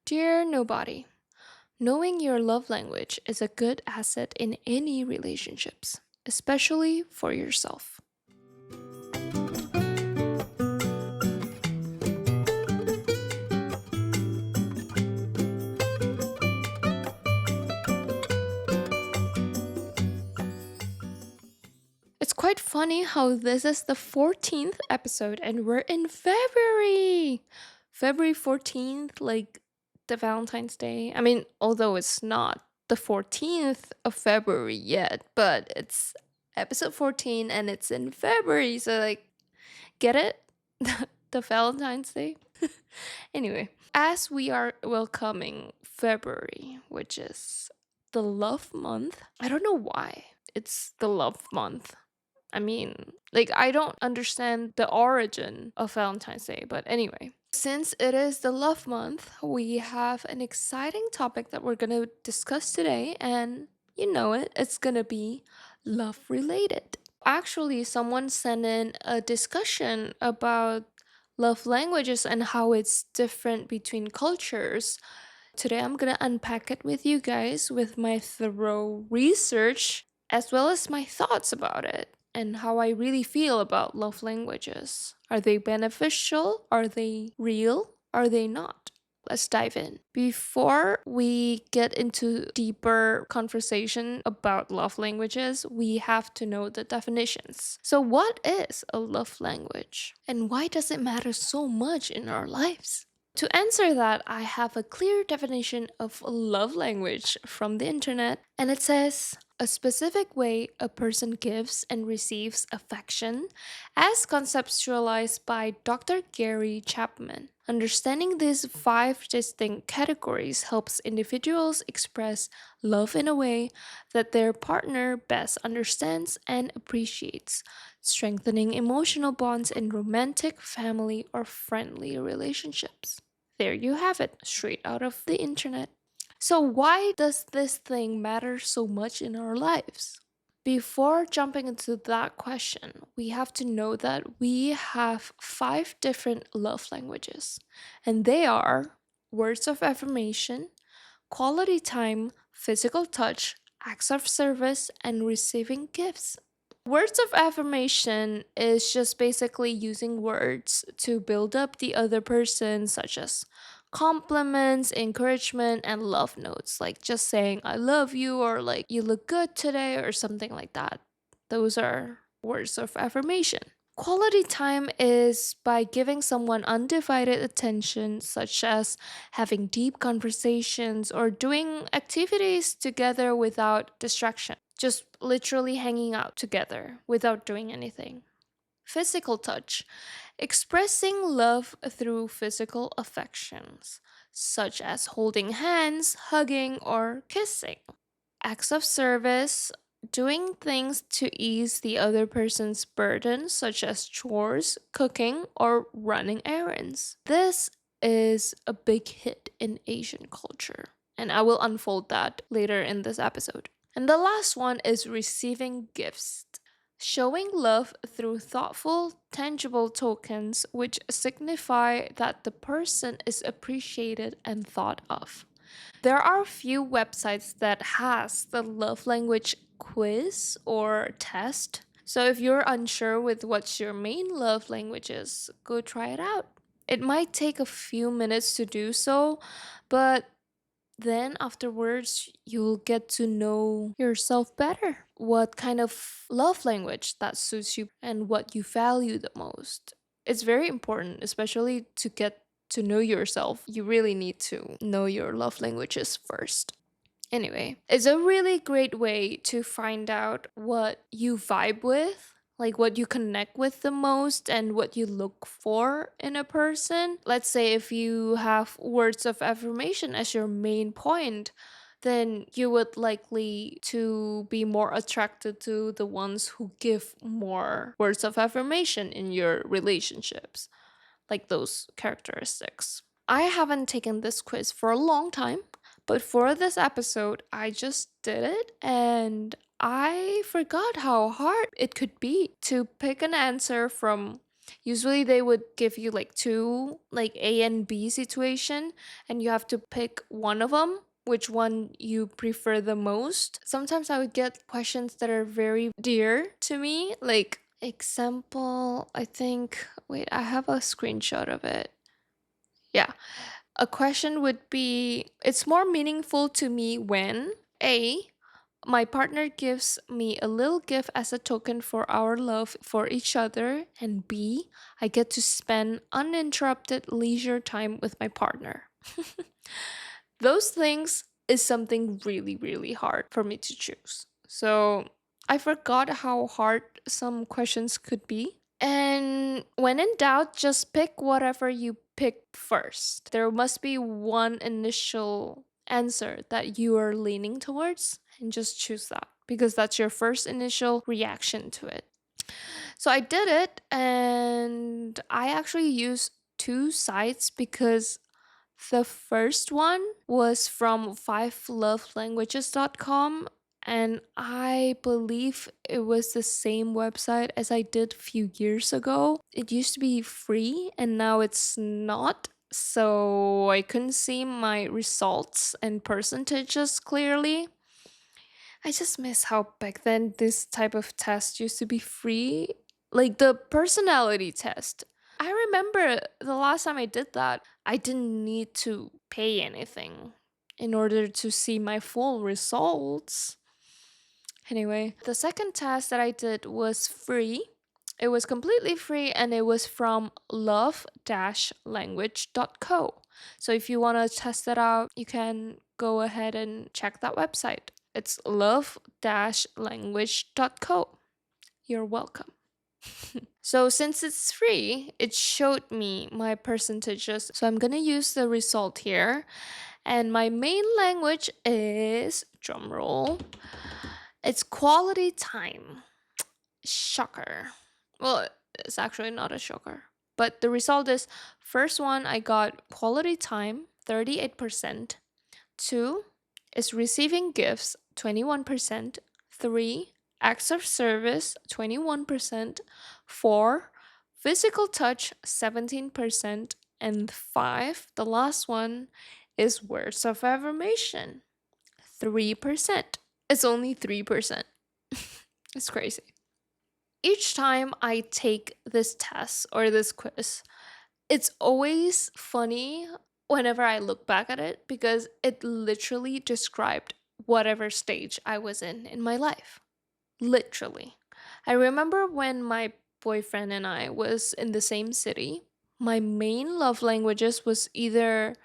Dear nobody, knowing your love language is a good asset in any relationships, especially for yourself. It's quite funny how this is the 14th episode and we're in February. February 14th, like the Valentine's Day. I mean, although it's not the 14th of February yet, but it's episode 14 and it's in February. So, like, get it? The Valentine's Day? Anyway, as we are welcoming February, which is the love month, I don't know why it's the love month. I mean, like, I don't understand the origin of Valentine's Day, but anyway. Since it is the love month, we have an exciting topic that we're going to discuss today, and you know it, it's going to be love related. Actually, someone sent in a discussion about love languages and how it's different between cultures. Today, I'm going to unpack it with you guys with my thorough research as well as my thoughts about it and how I really feel about love languages. Are they beneficial? Are they real? Are they not? Let's dive in. Before we get into deeper conversation about love languages, we have to know the definitions. So, what is a love language? And why does it matter so much in our lives? To answer that, I have a clear definition of love language from the internet, and it says a specific way a person gives and receives affection, as conceptualized by Dr. Gary Chapman. Understanding these five distinct categories helps individuals express love in a way that their partner best understands and appreciates, strengthening emotional bonds in romantic, family, or friendly relationships. There you have it, straight out of the internet. So, why does this thing matter so much in our lives? Before jumping into that question, we have to know that we have five different love languages, and they are words of affirmation, quality time, physical touch, acts of service, and receiving gifts. Words of affirmation is just basically using words to build up the other person, such as compliments, encouragement, and love notes, like just saying, I love you, or like, you look good today, or something like that. Those are words of affirmation. Quality time is by giving someone undivided attention, such as having deep conversations or doing activities together without distraction. Just literally hanging out together without doing anything. Physical touch, expressing love through physical affections, such as holding hands, hugging, or kissing. Acts of service, doing things to ease the other person's burden, such as chores, cooking, or running errands. This is a big hit in Asian culture, and I will unfold that later in this episode. And the last one is receiving gifts. Showing love through thoughtful, tangible tokens which signify that the person is appreciated and thought of. There are a few websites that has the love language quiz or test. So if you're unsure with what's your main love language is, go try it out. It might take a few minutes to do so, but then afterwards you'll get to know yourself better. What kind of love language that suits you and what you value the most. It's very important, especially to get to know yourself. You really need to know your love languages first. Anyway, it's a really great way to find out what you vibe with, like what you connect with the most and what you look for in a person. Let's say if you have words of affirmation as your main point, then you would likely to be more attracted to the ones who give more words of affirmation in your relationships, like those characteristics. I haven't taken this quiz for a long time, but for this episode, I just did it and I forgot how hard it could be to pick an answer from Usually they would give you like two, like A and B situation, and you have to pick one of them, which one you prefer the most. Sometimes I would get questions that are very dear to me, like example, I think, wait, I have a screenshot of it. Yeah. A question would be, it's more meaningful to me when A, my partner gives me a little gift as a token for our love for each other, and B, I get to spend uninterrupted leisure time with my partner. Those things is something really, really hard for me to choose. So I forgot how hard some questions could be. And when in doubt, just pick whatever you pick first. There must be one initial answer that you are leaning towards, and just choose that because that's your first initial reaction to it. So I did it, and I actually used two sites because the first one was from fivelovelanguages.com, and I believe it was the same website as I did a few years ago. It used to be free and now it's not. So I couldn't see my results and percentages clearly. I just miss how back then this type of test used to be free. Like the personality test. I remember the last time I did that, I didn't need to pay anything in order to see my full results. Anyway, the second test that I did was free. It was completely free and it was from love-language.co. So if you want to test it out, you can go ahead and check that website. It's love-language.co. You're welcome. So since it's free, it showed me my percentages. So I'm going to use the result here. And my main language is, drumroll, it's quality time. Shocker. Well, it's actually not a shocker. But the result is, first one I got quality time, 38%. Two is receiving gifts, 21%. Three, acts of service, 21%. Four, physical touch, 17%. And five, the last one, is words of affirmation, 3%. It's only 3%. It's crazy. Each time I take this test or this quiz, it's always funny whenever I look back at it because it literally described whatever stage I was in my life. Literally. I remember when my boyfriend and I was in the same city, my main love languages was either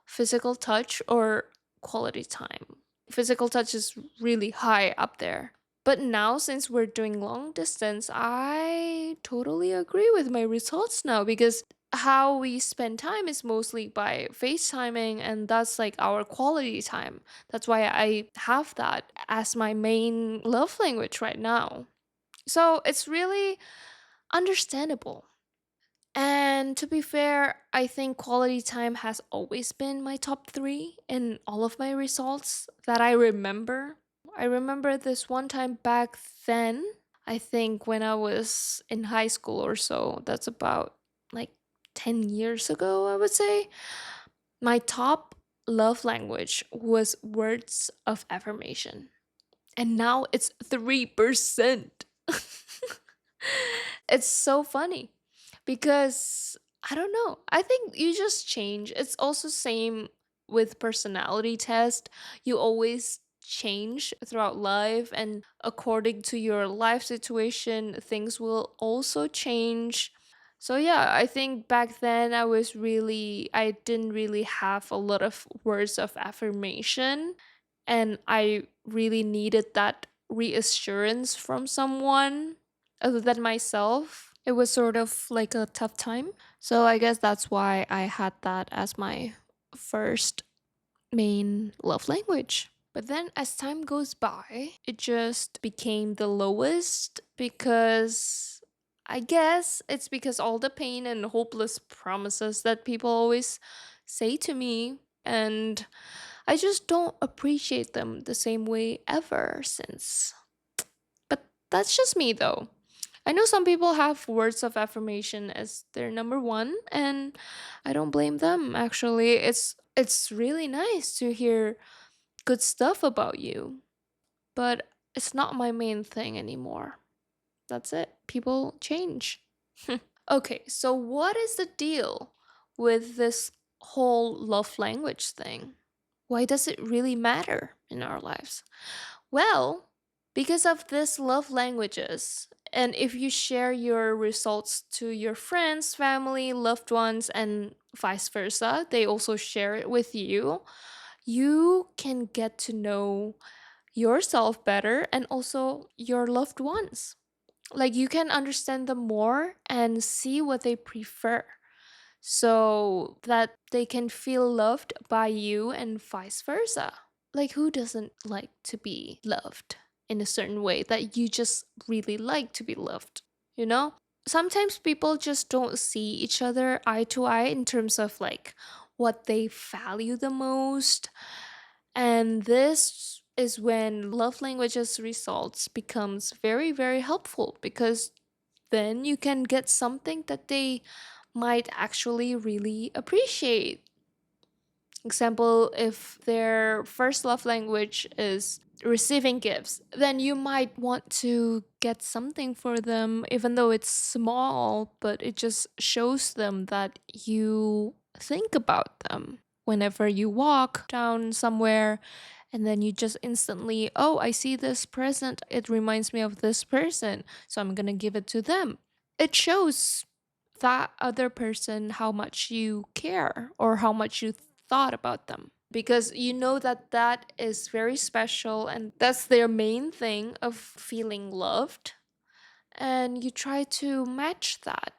physical touch or quality time. Physical touch is really high up there. But now, since we're doing long distance, I totally agree with my results now because how we spend time is mostly by FaceTiming, and that's like our quality time. That's why I have that as my main love language right now. So it's really understandable. And to be fair, I think quality time has always been my top three in all of my results that I remember. I remember this one time back then, I think when I was in high school or so, that's about like 10 years ago, I would say. My top love language was words of affirmation. And now it's 3%. It's so funny because I don't know. I think you just change. It's also same with personality test. You always change throughout life, and according to your life situation, things will also change. So yeah, I think back then I didn't really have a lot of words of affirmation, and I really needed that reassurance from someone other than myself. It was sort of like a tough time. So I guess that's why I had that as my first main love language. But then as time goes by, it just became the lowest because I guess it's because all the pain and hopeless promises that people always say to me, and I just don't appreciate them the same way ever since. But that's just me though. I know some people have words of affirmation as their number one, and I don't blame them actually. It's really nice to hear good stuff about you, but it's not my main thing anymore. That's it. People change. Okay, so what is the deal with this whole love language thing? Why does it really matter in our lives? Well, because of this love languages, and if you share your results to your friends, family, loved ones, and vice versa, they also share it with you, you can get to know yourself better and also your loved ones. Like you can understand them more and see what they prefer so that they can feel loved by you and vice versa. Like, who doesn't like to be loved in a certain way that you just really like to be loved? You know? Sometimes people just don't see each other eye to eye in terms of like what they value the most. And this is when love languages results becomes very, very helpful because then you can get something that they might actually really appreciate. Example, if their first love language is receiving gifts, then you might want to get something for them, even though it's small, but it just shows them that you think about them. Whenever you walk down somewhere, and then you just instantly, oh, I see this present, it reminds me of this person, so I'm gonna give it to them. It shows that other person how much you care or how much you thought about them because you know that that is very special and that's their main thing of feeling loved, and you try to match that.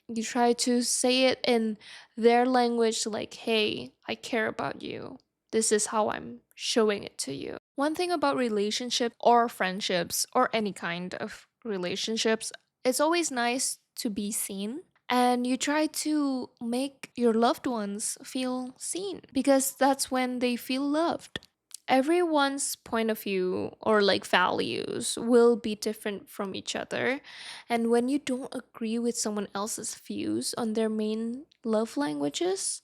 You try to say it in their language, like, hey, I care about you, this is how I'm showing it to you. One thing about relationship or friendships or any kind of relationships, it's always nice to be seen, and you try to make your loved ones feel seen because that's when they feel loved. Everyone's point of view or like values will be different from each other. And when you don't agree with someone else's views on their main love languages,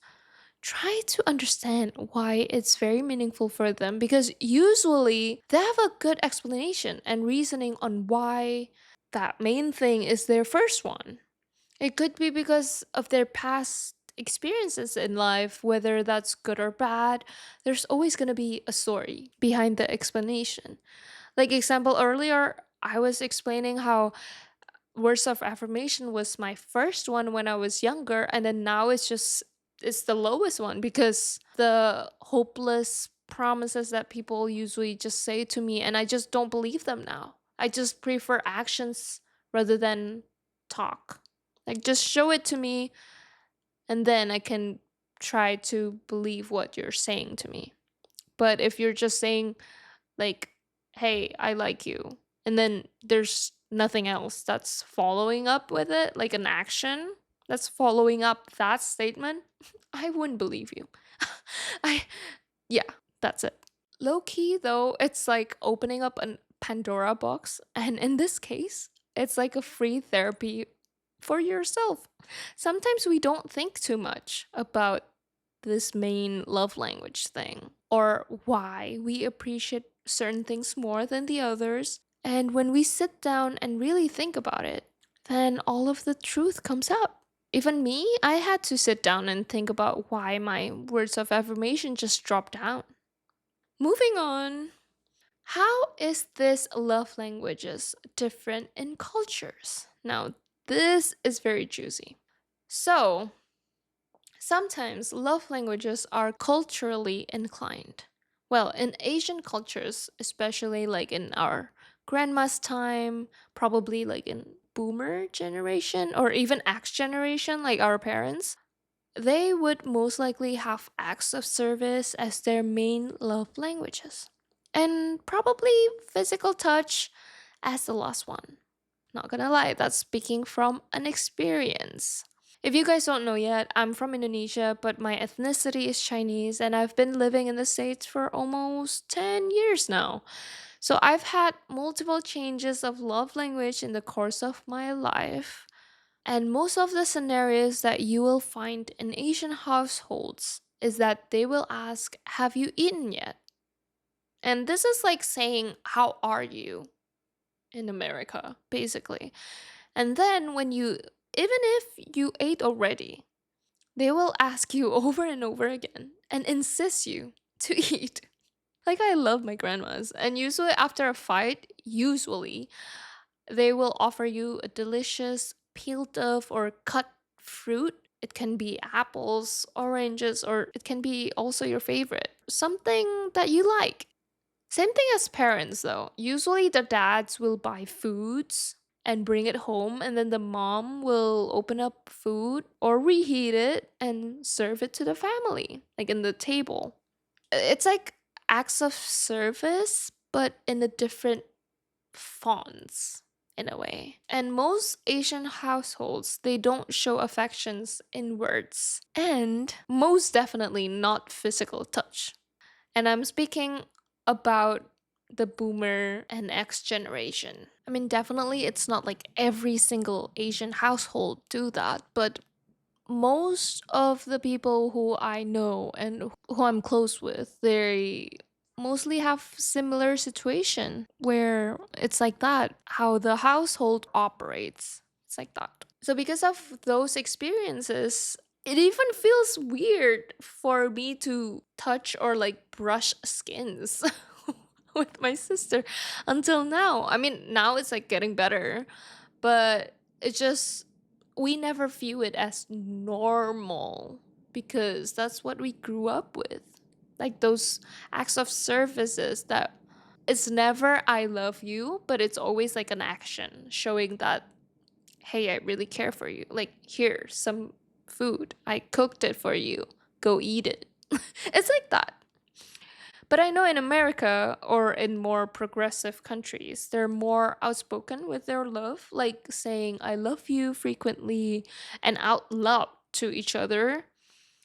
try to understand why it's very meaningful for them because usually they have a good explanation and reasoning on why that main thing is their first one. It could be because of their past experiences in life, whether that's good or bad. There's always going to be a story behind the explanation. Like, example, earlier, I was explaining how words of affirmation was my first one when I was younger, and then now it's the lowest one because the hopeless promises that people usually just say to me, and I just don't believe them now. I just prefer actions rather than talk. Like, just show it to me, and then I can try to believe what you're saying to me. But if you're just saying, like, hey, I like you, and then there's nothing else that's following up with it, like an action that's following up that statement, I wouldn't believe you. I, yeah, that's it. Low key, though, it's like opening up a Pandora box. And in this case, it's like a free therapy for yourself. Sometimes we don't think too much about this main love language thing or why we appreciate certain things more than the others. And when we sit down and really think about it, then all of the truth comes out. Even me, I had to sit down and think about why my words of affirmation just dropped down. Moving on, how is this love languages different in cultures? Now, this is very juicy. So, sometimes love languages are culturally inclined. Well, in Asian cultures, especially like in our grandma's time, probably like in boomer generation or even X generation, like our parents, they would most likely have acts of service as their main love languages. And probably physical touch as the last one. Not gonna lie, that's speaking from an experience. If you guys don't know yet, I'm from Indonesia, but my ethnicity is Chinese, and I've been living in the States for almost 10 years now. So I've had multiple changes of love language in the course of my life. And most of the scenarios that you will find in Asian households is that they will ask, "Have you eaten yet?" And this is like saying, "How are you?" in America, basically. And then even if you ate already, they will ask you over and over again and insist you to eat. Like, I love my grandmas. And usually, after a fight, they will offer you a delicious peeled off or cut fruit. It can be apples, oranges, or it can be also your favorite, something that you like. Same thing as parents, though. Usually, the dads will buy foods and bring it home, and then the mom will open up food or reheat it and serve it to the family, like in the table. It's like acts of service, but in a different fonts in a way. And most Asian households, they don't show affections in words, and most definitely not physical touch. And I'm speaking about the boomer and X generation. I mean, definitely it's not like every single Asian household do that, but most of the people who I know and who I'm close with, they mostly have similar situation where it's like that, how the household operates. It's like that. So because of those experiences, it even feels weird for me to touch or like brush skins with my sister until now. I mean, now it's like getting better, but it just, we never view it as normal because that's what we grew up with. Like those acts of services that it's never "I love you," but it's always like an action showing that, "Hey, I really care for you. Like, here, some food. I cooked it for you. Go eat it." It's like that. But I know in America or in more progressive countries, they're more outspoken with their love, like saying "I love you" frequently and out loud to each other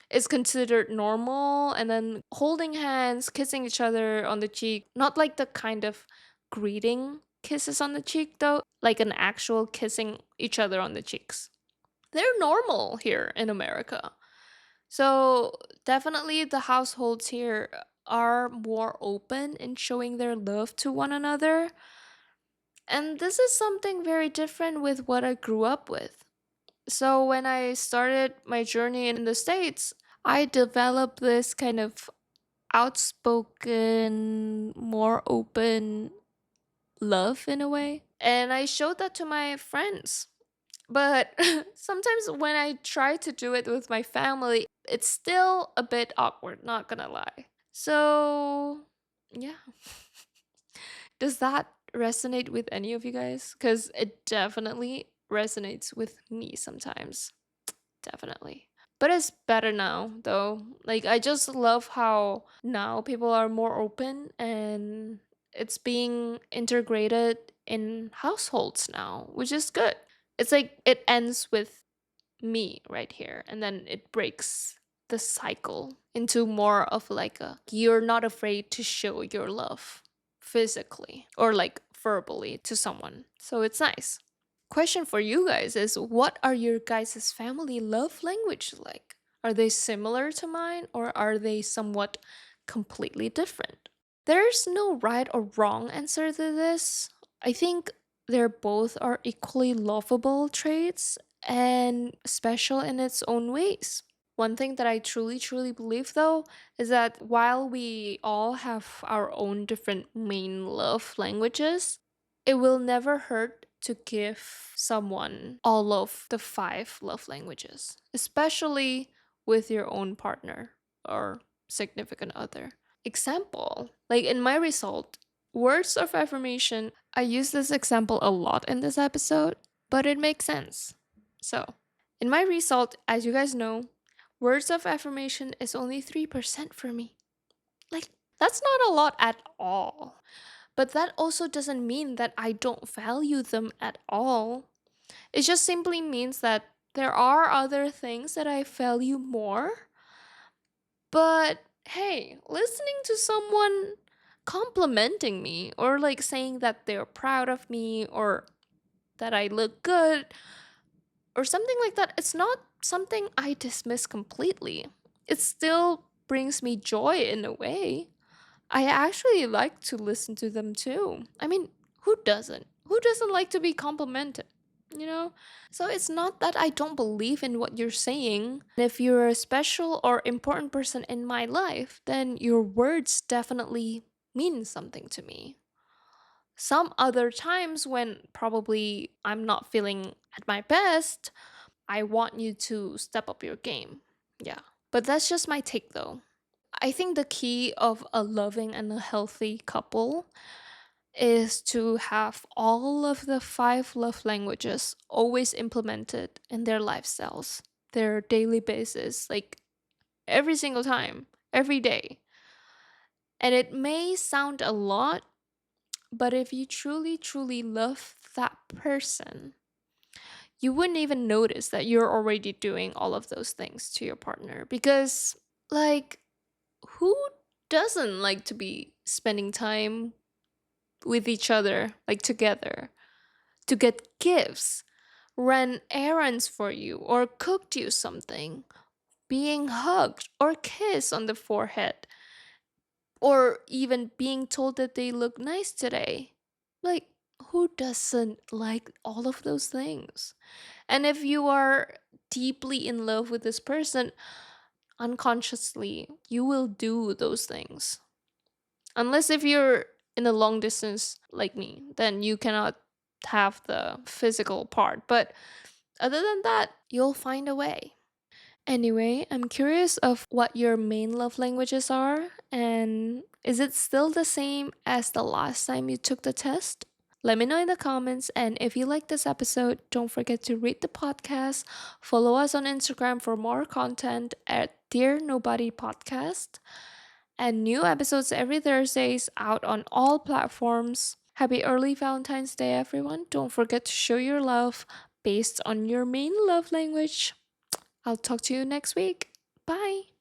is considered normal. And then holding hands, kissing each other on the cheek, not like the kind of greeting kisses on the cheek, though, like an actual kissing each other on the cheeks. They're normal here in America. So definitely the households here are more open in showing their love to one another. And this is something very different with what I grew up with. So when I started my journey in the States, I developed this kind of outspoken, more open love in a way. And I showed that to my friends. But sometimes when I try to do it with my family, it's still a bit awkward, not gonna lie. So, yeah. Does that resonate with any of you guys? Because it definitely resonates with me sometimes. Definitely. But it's better now, though. Like, I just love how now people are more open and it's being integrated in households now, which is good. It's like it ends with me right here and then it breaks the cycle into more of like a, you're not afraid to show your love physically or like verbally to someone. So it's nice. Question for you guys is, what are your guys' family love language like? Are they similar to mine or are they somewhat completely different? There's no right or wrong answer to this. I think they're both are equally lovable traits and special in its own ways. One thing that I truly, truly believe though is that while we all have our own different main love languages, it will never hurt to give someone all of the five love languages, especially with your own partner or significant other. Example, like in my result, words of affirmation, I use this example a lot in this episode, but it makes sense. So, in my result, as you guys know, words of affirmation is only 3% for me. Like, that's not a lot at all. But that also doesn't mean that I don't value them at all. It just simply means that there are other things that I value more. But hey, listening to someone complimenting me or like saying that they're proud of me or that I look good or something like that, it's not something I dismiss completely. It still brings me joy in a way. I actually like to listen to them too. I mean, who doesn't? Who doesn't like to be complimented? You know? So it's not that I don't believe in what you're saying. If you're a special or important person in my life, then your words definitely mean something to me. Some other times when probably I'm not feeling at my best, I want you to step up your game. Yeah. But that's just my take though. I think the key of a loving and a healthy couple is to have all of the five love languages always implemented in their lifestyles, their daily basis, like every single time, every day. And it may sound a lot, but if you truly, truly love that person, you wouldn't even notice that you're already doing all of those things to your partner because, like, who doesn't like to be spending time with each other, like together, to get gifts, run errands for you, or cooked you something, being hugged or kissed on the forehead, or even being told that they look nice today? Like, who doesn't like all of those things? And if you are deeply in love with this person, unconsciously, you will do those things. Unless if you're in a long distance like me, then you cannot have the physical part. But other than that, you'll find a way. Anyway, I'm curious of what your main love languages are, and is it still the same as the last time you took the test? Let me know in the comments, and if you like this episode, don't forget to rate the podcast, follow us on Instagram for more content at Dear Nobody Podcast, and new episodes every Thursdays out on all platforms. Happy early Valentine's Day, everyone. Don't forget to show your love based on your main love language. I'll talk to you next week. Bye.